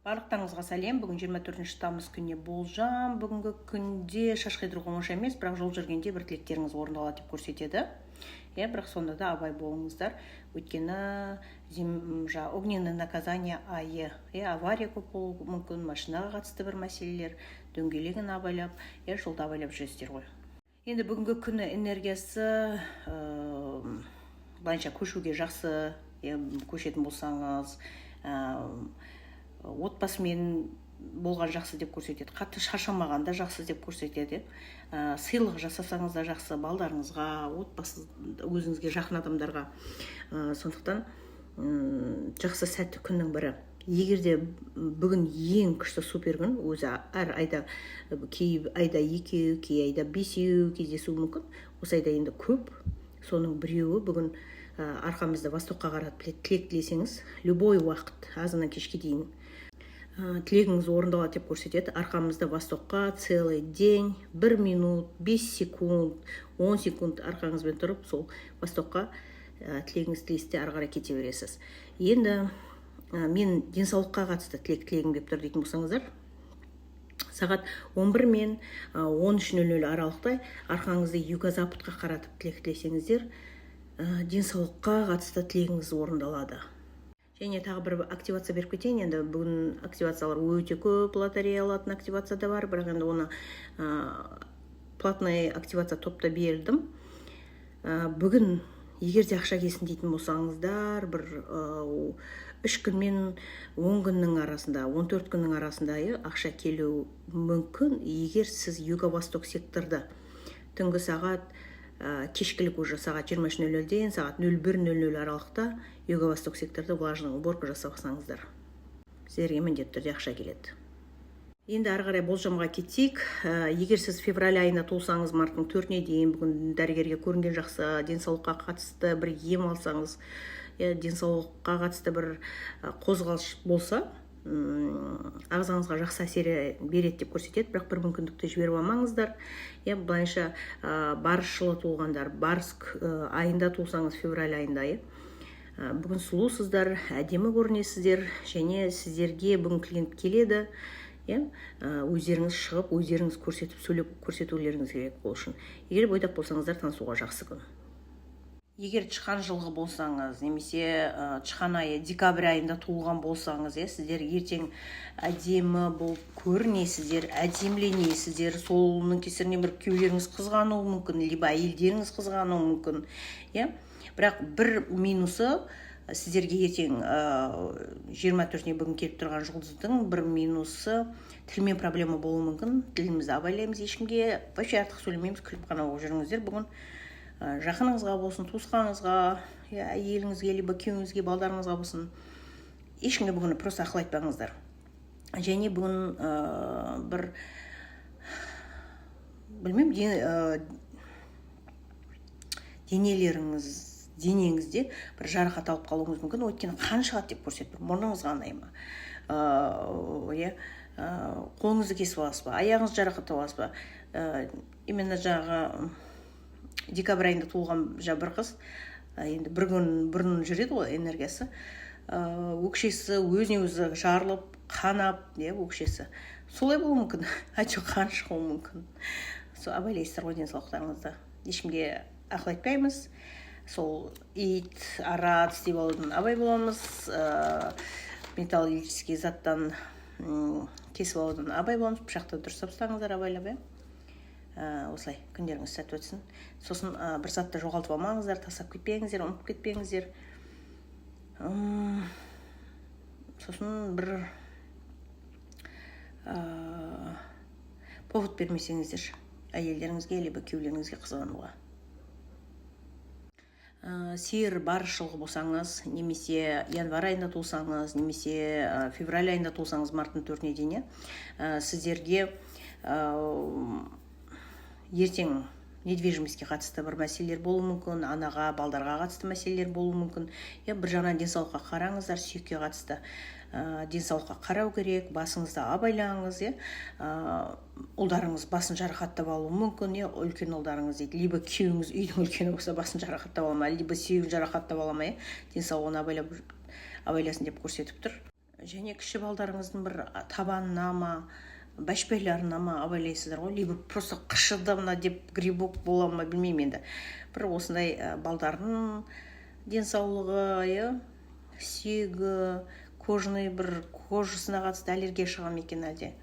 Барлықтарыңызға сәлем. Бүгін 24 тамыз күніне болжам. Бүгінгі күнде шашқайдырғы оңаша емес, бірақ жол жүргенде бір тілектеріңіз орындалады деп көрсетеді. Бірақ сонда да абай болыңыздар. Өйткені огненное наказание айы. Авария көп болуы мүмкін, машинаға қатысты бір мәселелер, дөңгелегін абайлап, жолда абайлап жүресіздер ғой. Енді бүгінгі күні энергиясы былайша көшуге жақсы, көшетін болсаңыз, отбасымен болған жақсы деп көрсетеді, қатты шаршамағанда жақсы деп көрсетеді. Сыйлық жасасаңыз да жақсы, балдарыңызға, отбасы, өзіңізге жақын адамдарға. Сондықтан жақсы сәтті күннің бірі. Егерде бүгін ең күшті супер күн, өзі әр айда, кей айда 2, кей айда 5 кездесуі мүмкін. Осы айда енді көп, соның біреуі бүгін арқамызды востокқа қаратып тілек тілесеңіз, любой уақыт, азынан кешке дейін тілегіңіз орындалады деп көрсетеді. Арқамызды востокқа целый день, 1 минут, 5 секунд, 10 секунд арқаңызбен тұрып, сол востокқа тілегіңіз тілесте ары қарай кете бересіз. Енді мен денсаулыққа қатысты тілегім деп тұр дейтін болсаңыздар, сағат 11 мен 13:00 аралықта арқаңызды юго-западқа қаратып тілек тілесеңіздер, денсаулыққа қатысты тілегіңіз орындалады. Және тағы бір активация беріп кетейін. Енді бүгін активациялар өте көп, лотерея алатын активация да бар, бірақ енді оны платный активация топта бердім. Бүгін егерде ақша келсін дейтін болсаңыздар, бір 3 күн мен 10 күннің арасында, 14 күннің арасында ақша келу мүмкін, егер сіз юго-восток секторда түнгі сағат кешкілік уже сағат 23:00-ден сағат 01:00 аралықта юго-восток секторда влажный уборка жасасаңыздар. Сіздерге міндетті түрде ақша келеді. Енді ары қарай болжамға кетсек, егер сіз февраль айында туылсаңыз, марттың 4-не дейін бүгін дәрігерге көрінген жақсы, денсаулыққа қатысты бір ем алсаңыз, денсаулыққа қатысты бір қозғалыс болса, ағзаңызға жақсы әсері береді деп көрсетеді, бірақ бір мүмкіндікті жіберіп алмаңыздар. Былайша барыс жылы туылғандар, барыс айында туылсаңыз, февраль айында, бүгін сұлусыздар, әдемі көрінесіздер, және сіздерге бүгін клиент келеді, өздеріңіз шығып, өздеріңіз көрсетіп, сөйлеп көрсетулеріңіз керек бол үшін. Егер бойдақ болсаңыздар, танысуға жақсы күн. Егер тышқан жылғы болсаңыз, немесе тышқан айы декабрь айында туылған болсаңыз, сіздер ертең әдемі болып көрінесіздер, әдеміленесіздер, солының кесірінен бір күйеулеріңіз қызғануы мүмкін, либо әйелдеріңіз қызғануы мүмкін. Бірақ бір минусы, сіздерге ертең 24-не бүгін келіп тұрған жұлдыздың бір минусы, тілмен проблема болуы мүмкін. Тілімізді абайлаймыз, ешкімге вообще артық сөйлемейміз, күліп қана жүріңіздер. Бүгін жақыныңызға болсын, туысқаныңызға, әйеліңізге, либо күйеуіңізге, балдарыңызға болсын, ешкімге бүгін просто ақыл айтпаңыздар. Және бүгін бір, білмеймін, денеңізде бір жарақат алып қалуыңыз мүмкін, өйткені қан шығады деп көрсетіп, мұрныңыз қандай ма, қолыңызды кесіп аласыз ба, аяғыңыз жарақат аласыз ба. Именно жаңағы декабрь айында туылған бір қыз, енді бір күн бұрын жүреді ғой энергиясы, өкшесі өзіне өзі жарылып, қанап, өкшесі. Солай болуы мүмкін, әйтеуір қан шығуы мүмкін. Абайлайсыздар ғой денсаулықтарыңызды. Ешкімге ақыл айтпаймыз. Сол ит, ара тістеп алудан абай боламыз, металлический заттан кесіп алудан абай боламыз, пышақты дұрыс ұстаңыздар абайлап. Осылай, күндеріңіз сәтті өтсін. Сосын бір затты жоғалтып алмаңыздар, тастап кетпеңіздер, ұмытып кетпеңіздер. Сосын бір повод бермесеңіздер әйелдеріңізге, либо күйеулеріңізге қызғануға. Сиыр барыс жылғы болсаңыз, немесе январь айында туылсаңыз, немесе февраль айында туылсаңыз, марттың 4-не дейін, сіздерге ертең недвижимостьке қатысты бір мәселелер болуы мүмкін, анаға, балдарға қатысты мәселелер болуы мүмкін. Бір жағынан денсаулыққа қараңыздар, сүйекке қатысты денсаулыққа қарау керек, басыңызды абайлаңыз. Ұлдарыңыз басын жарақаттап алуы мүмкін, үлкен ұлдарыңыз дейді, либо күйеуіңіз үйдің үлкені болса басын жарақаттап алама, либо сүйегін жарақаттап алама, денсаулығын абайласын деп көрсетіп тұр. және кіші балдарыңыздың бір табанына ма, бәшбайларына ма абайлайсыздар ғой, либо просто қышыды мына деп грибок бола ма білмеймін енді. Бір осындай балдардың денсаулығы, сүйегі, кожный бір кожасына қатысты аллергия шыға ма екен әлде.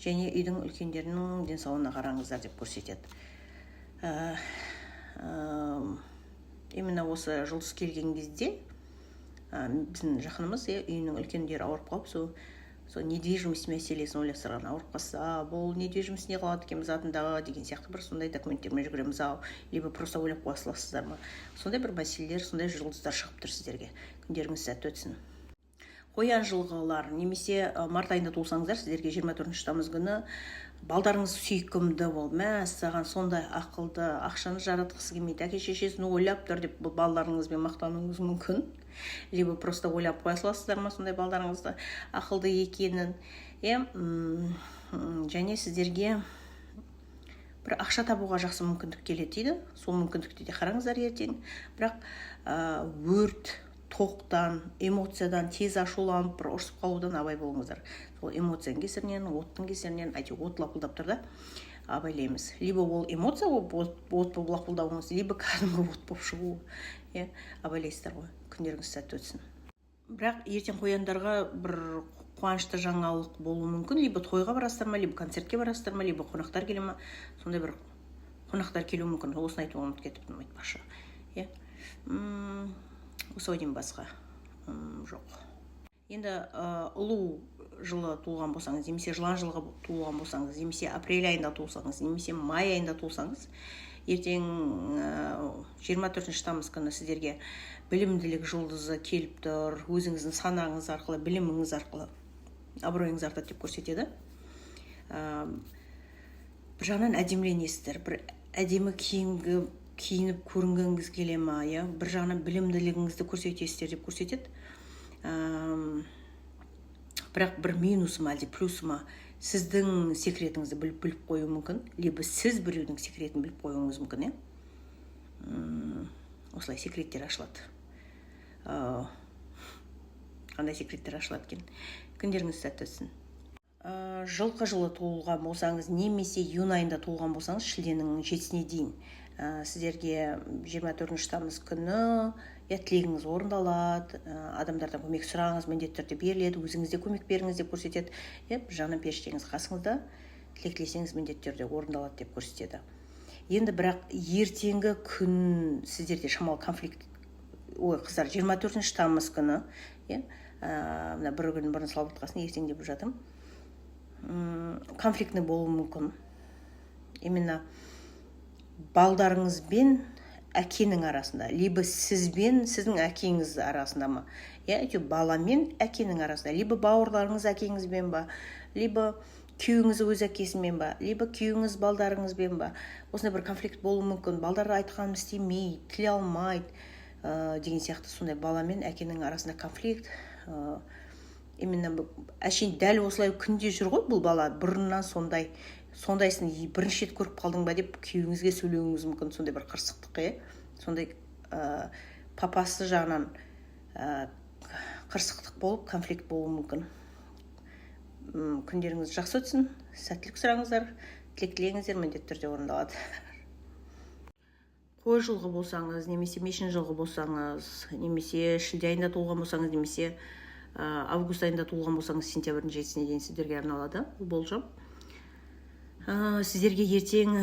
Және үйдің үлкендерінің денсаулығына қараңыздар деп көрсетеді. Именно осы жұлдыз келген кезде біздің жақынымыз үйінің үлкендері ауырып қалып, сол недвижимость мәселесін ойластырған. Ауырып қалса, бұл недвижимость не қалады екенбіз атындағы деген сияқты бір сондай документтермен жүгіреміз ау, либо просто ойлап қоясыздар ма. Сондай бір мәселелер, сондай жұлдыздар шығып тұр сіздерге. Күндеріңіз сәтті өтсін. Қоян жылғылар, немесе март айында туылсаңыздар, сіздерге 24 тамыз күні балдарыңыз сүйкімді бол, саған сондай ақылды, ақшаны жаратқысы келмейді, әке шешесін ойлап тұр деп балдарыңызбен мақтануыңыз мүмкін. Либо просто ойлап қоя саласыздар ма сондай балдарыңызды ақылды екенін. Және сіздерге бір ақша табуға жақсы мүмкіндік келеді дейді. Сол мүмкіндікті де қараңыздар ертең. Бірақ өрт, тоқтан, эмоциядан тез ашуланып бір ұрсып қалудан абай болыңыздар. Сол эмоцияның кесірінен, оттың кесірінен, от лапылдап тұр да, абайлаймыз. Либо ол эмоция от болып лапылдауыңыз, либо кәдімгі от болып шығуы. Абайлайсыздар ғой. Күндеріңіз сәтті өтсін. Бірақ ертең қояндарға бір қуанышты жаңалық болуы мүмкін. Либо тойға барасыздар ма, либо концертке барасыздар ма, либо қонақтар келе ма. Сондай бір қонақтар келуі мүмкін. Осыны айтуға ұмытып кетіппін, айтпақшы. Осы ойден басқа жоқ. Енді ұлу жылы туылған болсаңыз, немесе жылан жылғы туылған болсаңыз, немесе апрель айында туылсаңыз, немесе май айында туылсаңыз, ертең 24 тамыз күні сіздерге білімділік жұлдызы келіп тұр, өзіңіздің санаңыз арқылы, біліміңіз арқылы абыройыңыз артады деп көрсетеді. Бір жағынан әдеміленесіздер, бір әдемі киініп көрінгіңіз келе ма, бір жағынан білімділігіңізді көрсетесіздер деп көрсетеді. Бірақ бір минус ма, әлде плюс ма, сіздің секретіңізді біліп қою мүмкін, либо сіз біреудің секретін біліп қоюыңыз мүмкін. Осылай секреттер ашылады. Қандай секреттер ашылады екен? Күндеріңіз сәтті өтсін. Жылқы жылы туылған болсаңыз, немесе июнь айында туылған болсаңыз, шілденің 7-сіне дейін сіздерге 24 тамыз күні тілегіңіз орындалады, адамдардан көмек сұраңыз, міндетті түрде беріледі, өзіңізде көмек беріңіз деп көрсетеді. Бір жағынан періштеңіз қасыңызда, тілек тілесеңіз міндетті түрде орындалады деп көрсетеді. Енді бірақ ертеңгі күн сіздерде шамалы конфликт, қыздар, 24 тамыз күні, мына бір күн бұрын салып отқасын, ертең деп жатым, конфликтный болуы мүмкін. Именно балдарыңызбен әкенің арасында, либо сізбен сіздің әкеңіз арасында ма, баламен әкенің арасында, либо бауырларыңыз әкеңізбен ба, либо күйеуіңіз өз әкесімен ба, либо күйеуіңіз балдарыңызбен ба. Осындай бір конфликт болуы мүмкін. Балдары айтқанын істемейді, тілей алмайды деген сияқты сондай баламен әкенің арасында конфликт. Именно әшейін дәл осылай күнде жүр ғой бұл бала, бұрыннан сондайсын бірінші рет көріп қалдың ба деп күйеуіңізге сөйлеуіңіз мүмкін. Сондай бір қырсықтық, сондай папасы жағынан қырсықтық болып, конфликт болуы мүмкін. Күндеріңіз жақсы өтсін, сәттілік сұраңыздар, тілек тілеңіздер, міндетті түрде орындалады. Қой жылғы болсаңыз, немесе мешін жылғы болсаңыз, немесе шілде айында туылған болсаңыз, немесе август айында туылған болсаңыз, сентябрьдің 7-сіне дейін сіздерге арналады бұл болжам. Сіздерге ертең,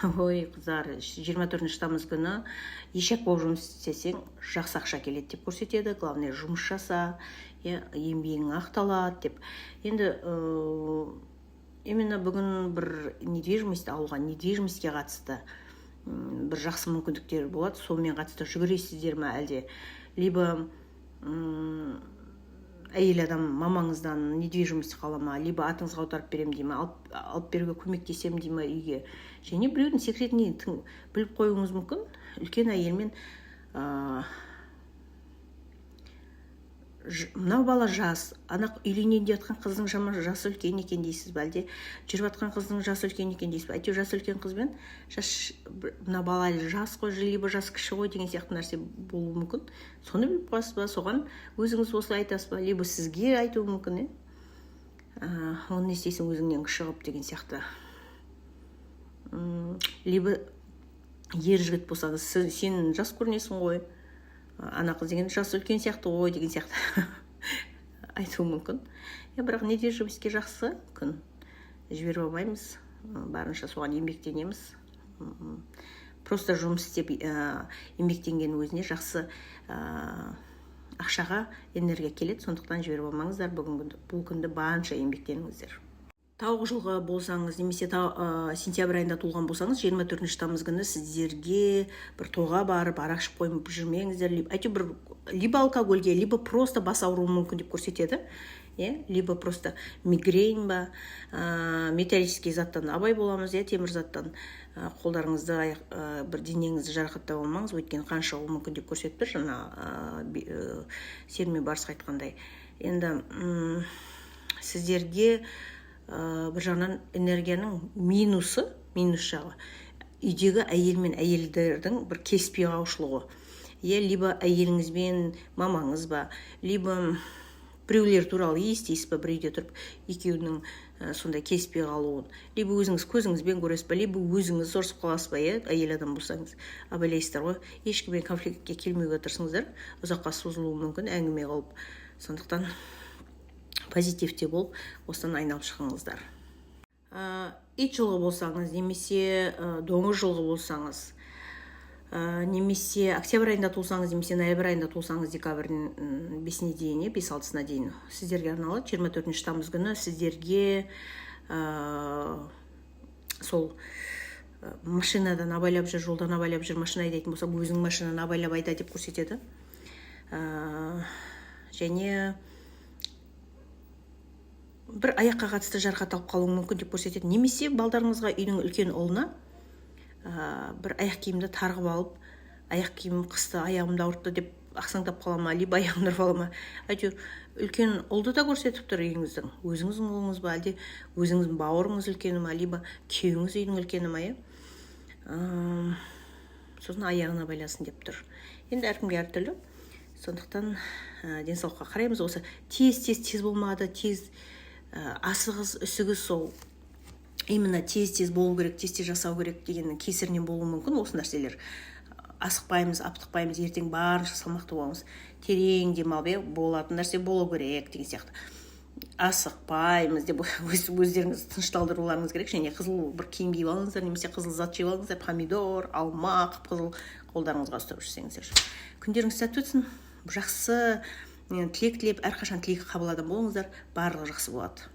қыздар, 24 тамыз күні ешек болып жұмыс істесең, жақсы ақша келеді деп көрсетеді. Главное, жұмыс жаса, еңбегің ақталады деп. Енді именно бүгін бір недвижимость алуға, недвижимостьке қатысты бір жақсы мүмкіндіктер болады. Сонымен қатысты жүгіресіздер ме әлде, либо әйел адам мамаңыздан недвижимость қала ма, либо атыңызға аударып берем дей ма, алып беруге көмектесем дей ма үйге. Және біреудің секретіне біліп қоюыңыз мүмкін. Үлкен әйелмен мынау бала жас, ана үйленейін деп жатқан қыздың жасы үлкен екен дейсіз бе, әлде жүріп жатқан қыздың жасы үлкен екен дейсіз бе? Әйтеуір жасы үлкен қызбен мына бала жас қой, либо жас кіші ғой деген сияқты нәрсе болуы мүмкін. Соны біліп қойасыз ба, соған өзіңіз осылай айтасыз ба, либо сізге айтуы мүмкін, оны не істейсің өзіңнен кіші қылып деген сияқты. Либо ер жігіт болсаңыз, сен жас көрінесің ғой, ана қыз деген жасы үлкен сияқты ғой деген сияқты айтуы мүмкін. Бірақ не де жұмыске жақсы күн жіберіп алмаймыз, барынша соған еңбектенеміз. Просто жұмыс істеп еңбектенген өзіне жақсы ақшаға энергия келеді, сондықтан жіберіп алмаңыздар. Бұл күнді барынша еңбектеніңіздер. Тауық жылғы болсаңыз, немесе сентябрь айында туылған болсаңыз, 24 тамыз күні сіздерге бір тойға барып, арақ ішіп қойып жүрмеңіздер. Әйтеуір либо алкогольге, либо просто бас ауруы мүмкін деп көрсетеді. Либо просто мигрень ба, металлический заттан абай боламыз, темір заттан қолдарыңызды, бір денеңізді жарақаттап алмаңыз, өйткені қан шығуы мүмкін деп көрсетіп тұр, жаңа Серме Барысқа айтқандай. Енді сіздерге бір жағынан энергияның минус жағы үйдегі әйел мен әйелдердің бір кеспей қалушылығы. Либо әйеліңізбен мамаңыз ба, либо біреулер туралы естейсіз ба, бір үйде тұрып екеуінің сондай кеспей қалуын, либо өзіңіз көзіңізбен көресіз ба, либо өзіңіз ұрсып қаласыз ба, әйел адам болсаңыз, абайлайсыздар ғой, ешкіммен конфликтке келмеуге тырысыңыздар, ұзаққа созылуы мүмкін әңгіме қылып. Сондықтан позитивте болып, осыдан айналып шығыңыздар. Ит жылғы болсаңыз, немесе доңыз жылғы болсаңыз, немесе октябрь айында туылсаңыз, немесе ноябрь айында туылсаңыз, декабрьдің 5-іне дейін, 5-6-сына дейін сіздерге арналады. 24 тамыз күні сіздерге сол машинадан абайлап жүр, жолдан абайлап жүр, машина айдайтын болса, өзінің машинаны абайлап айда деп көрсетеді. Және бір аяққа қатысты жарақат алып қалуы мүмкін деп көрсетеді. Немесе балдарыңызға үйдің үлкен ұлына бір аяқ киімді тарғып алып, аяқ киімім қысты, аяғымды ауыртты деп ақсаңдап қала ма, либо аяғымды ұрып ала ма. Әйтеуір үлкен ұлды да көрсетіп тұр үйіңіздің. Өзіңіздің ұлыңыз ба, әлде өзіңіздің бауырыңыз үлкені ма, либо күйеуіңіз үйдің үлкені ма, сосын аяғына байласын деп тұр. Енді әркімге әртүрлі. Сондықтан денсаулыққа қараймыз. Осы тез болмады, тез асығыз, үсігіз сол именно тез болу керек, тез жасау керек дегеннің кесірінен болуы мүмкін осы нәрселер. Асықпаймыз, аптықпаймыз, ертең барынша салмақты боламыз. Терең демалып, болатын нәрсе болу керек деген сияқты. Асықпаймыз деп өздеріңіз тынышталдыруларыңыз керек. Және қызыл бір киім киіп алыңыздар, немесе қызыл зат жеп алыңыздар, помидор, алма, қып-қызыл қолдарыңызға ұстап жүрсеңіздер. Күндеріңіз сәтті өтсін, жақсы тілек тілеп, әрқашан тілек қабыл адам болыңыздар, барлығы жақсы болады.